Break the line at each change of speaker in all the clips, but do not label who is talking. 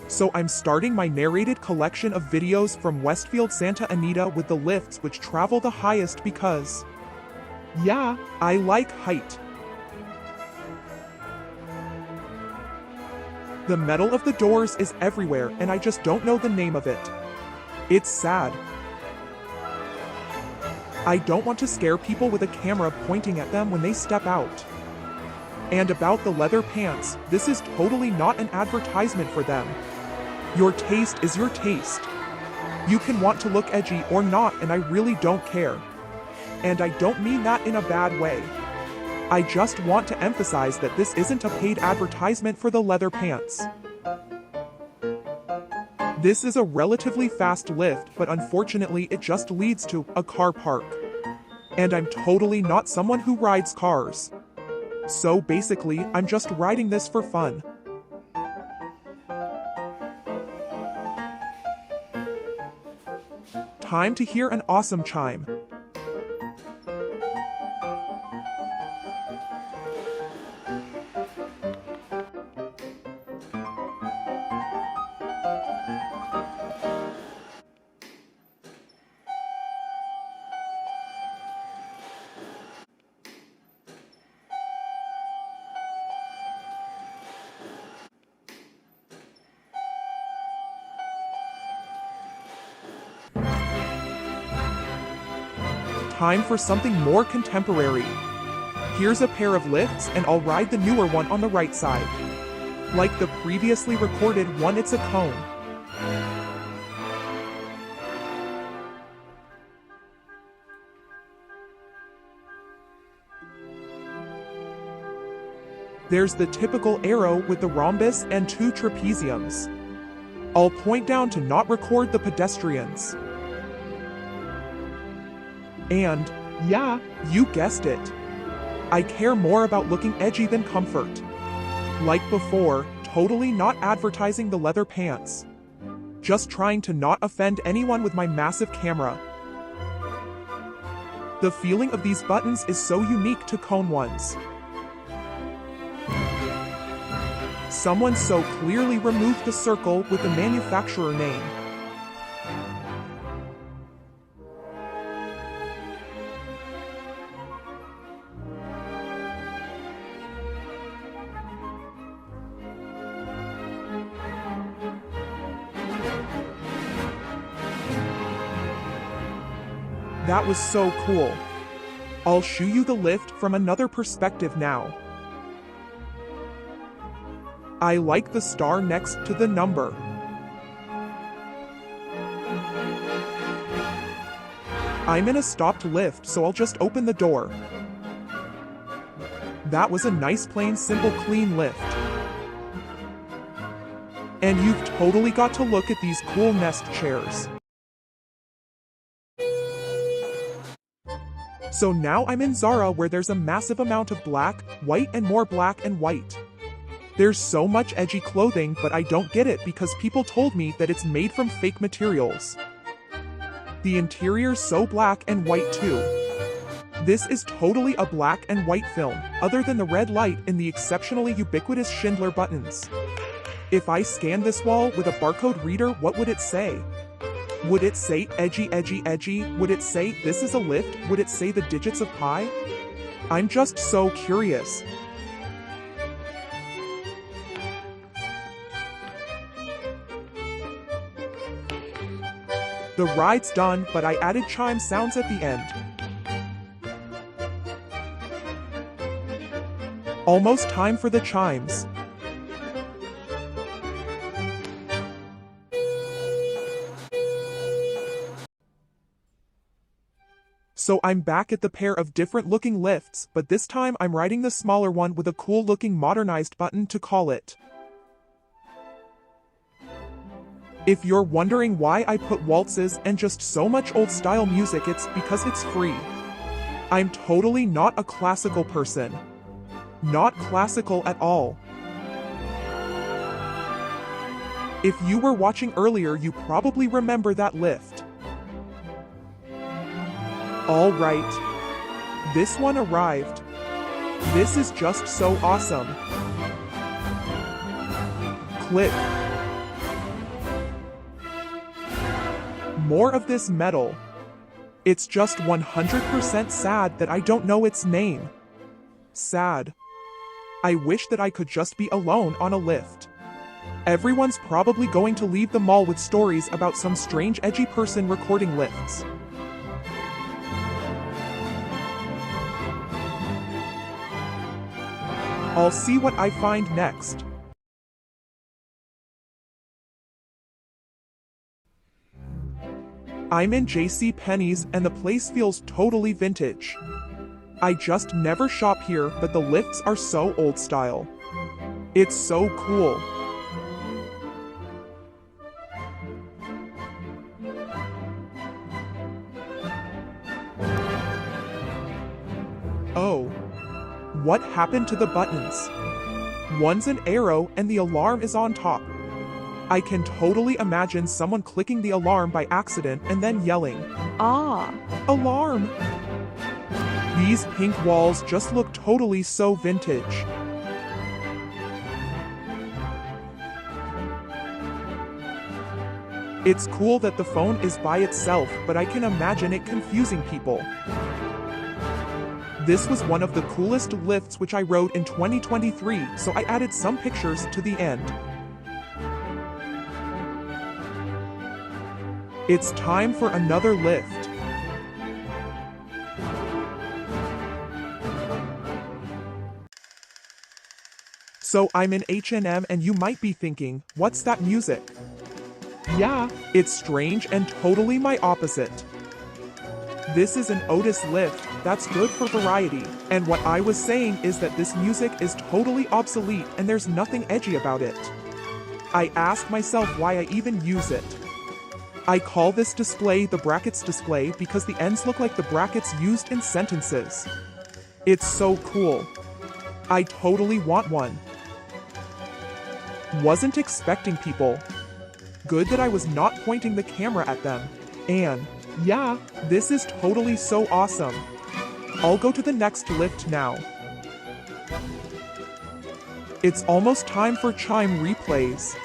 So I'm starting my narrated collection of videos from Westfield Santa Anita with the lifts which travel the highest because, yeah, I like height. The metal of the doors is everywhere and I just don't know the name of it. It's sad. I don't want to scare people with a camera pointing at them when they step out. And about the leather pants, this is totally not an advertisement for them. Your taste is your taste. You can want to look edgy or not, and I really don't care. And I don't mean that in a bad way. I just want to emphasize that this isn't a paid advertisement for the leather pants. This is a relatively fast lift, but unfortunately it just leads to a car park. And I'm totally not someone who rides cars. So basically, I'm just riding this for fun. Time to hear an awesome chime. Time for something more contemporary. Here's a pair of lifts and I'll ride the newer one on the right side. Like the previously recorded one, it's a cone. There's the typical arrow with the rhombus and 2 trapeziums. I'll point down to not record the pedestrians. And, yeah, you guessed it. I care more about looking edgy than comfort. Like before, totally not advertising the leather pants. Just trying to not offend anyone with my massive camera. The feeling of these buttons is so unique to cone ones. Someone so clearly removed the circle with the manufacturer name. That was so cool. I'll show you the lift from another perspective now. I like the star next to the number. I'm in a stopped lift, so I'll just open the door. That was a nice, plain, simple, clean lift. And you've totally got to look at these cool nest chairs. So now I'm in Zara, where there's a massive amount of black, white, and more black and white. There's so much edgy clothing, but I don't get it because people told me that it's made from fake materials. The interior's so black and white too. This is totally a black and white film, other than the red light and the exceptionally ubiquitous Schindler buttons. If I scanned this wall with a barcode reader, what would it say? Would it say edgy, edgy, edgy? Would it say this is a lift? Would it say the digits of pi? I'm just so curious. The ride's done, but I added chime sounds at the end. Almost time for the chimes. So I'm back at the pair of different looking lifts, but this time I'm riding the smaller one with a cool looking modernized button to call it. If you're wondering why I put waltzes and just so much old style music, it's because it's free. I'm totally not a classical person. Not classical at all. If you were watching earlier, you probably remember that lift. Alright. This one arrived. This is just so awesome. Click. More of this metal. It's just 100% sad that I don't know its name. Sad. I wish that I could just be alone on a lift. Everyone's probably going to leave the mall with stories about some strange edgy person recording lifts. I'll see what I find next. I'm in JCPenney's and the place feels totally vintage. I just never shop here, but the lifts are so old style. It's so cool. Oh. What happened to the buttons? One's an arrow and the alarm is on top. I can totally imagine someone clicking the alarm by accident and then yelling, "Ah! Alarm!" These pink walls just look totally so vintage. It's cool that the phone is by itself, but I can imagine it confusing people. This was one of the coolest lifts which I rode in 2023, so I added some pictures to the end. It's time for another lift. So I'm in H&M and you might be thinking, what's that music? Yeah, it's strange and totally my opposite. This is an Otis lift, that's good for variety, and what I was saying is that this music is totally obsolete and there's nothing edgy about it. I asked myself why I even use it. I call this display the brackets display because the ends look like the brackets used in sentences. It's so cool. I totally want one. Wasn't expecting people. Good that I was not pointing the camera at them. And yeah, this is totally so awesome. I'll go to the next lift now. It's almost time for chime replays.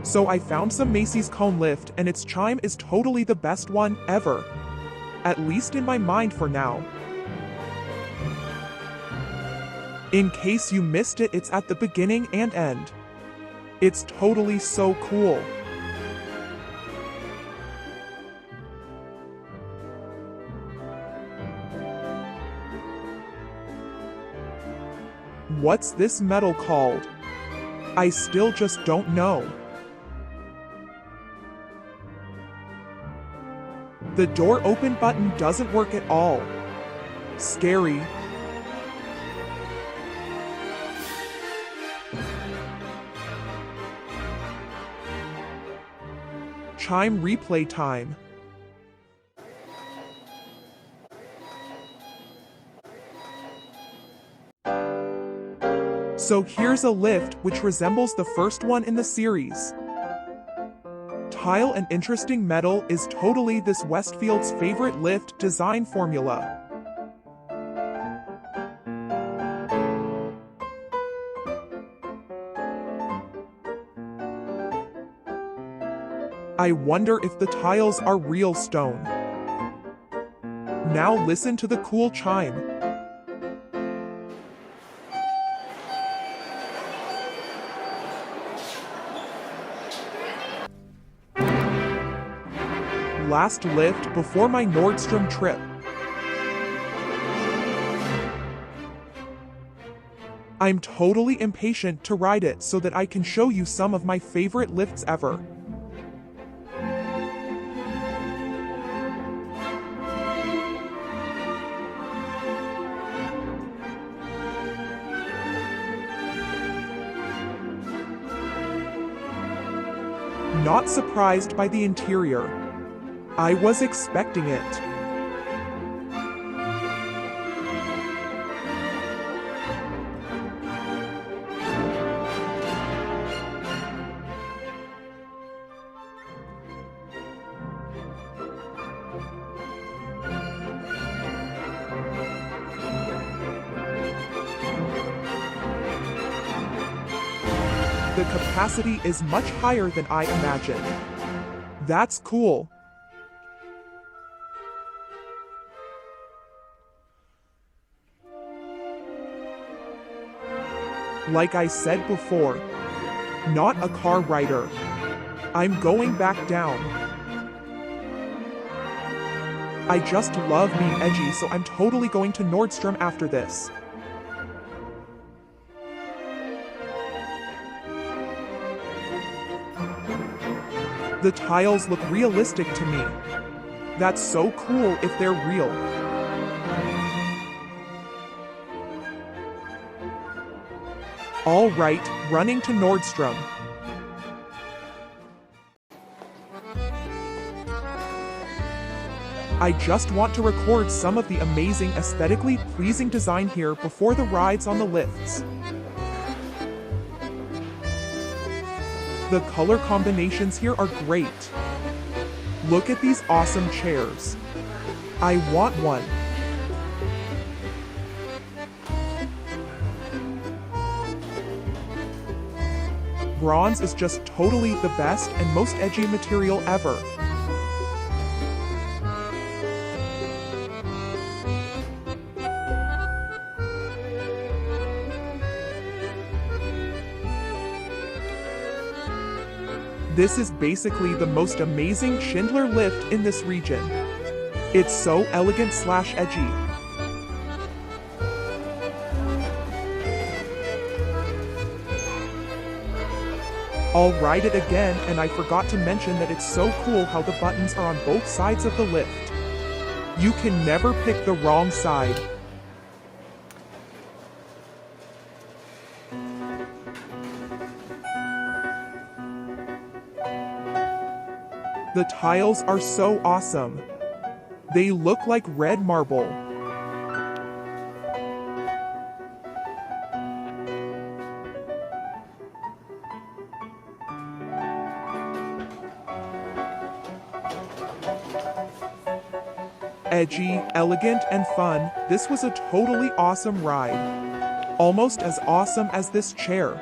So I found some Macy's cone lift and its chime is totally the best one ever. At least in my mind for now. In case you missed it, it's at the beginning and end. It's totally so cool. What's this metal called? I still just don't know. The door open button doesn't work at all. Scary. Chime replay time. So here's a lift which resembles the first one in the series. Tile and interesting metal is totally this Westfield's favorite lift design formula. I wonder if the tiles are real stone. Now listen to the cool chime. Last lift before my Nordstrom trip. I'm totally impatient to ride it so that I can show you some of my favorite lifts ever. Not surprised by the interior. I was expecting it. The capacity is much higher than I imagined. That's cool. Like I said before, not a car rider. I'm going back down. I just love being edgy, so I'm totally going to Nordstrom after this. The tiles look realistic to me. That's so cool if they're real. All right, running to Nordstrom. I just want to record some of the amazing aesthetically pleasing design here before the rides on the lifts. The color combinations here are great. Look at these awesome chairs. I want one. Bronze is just totally the best and most edgy material ever. This is basically the most amazing Schindler lift in this region. It's so elegant / edgy. I'll ride it again, and I forgot to mention that it's so cool how the buttons are on both sides of the lift. You can never pick the wrong side. The tiles are so awesome. They look like red marble. Edgy, elegant, and fun, this was a totally awesome ride. Almost as awesome as this chair.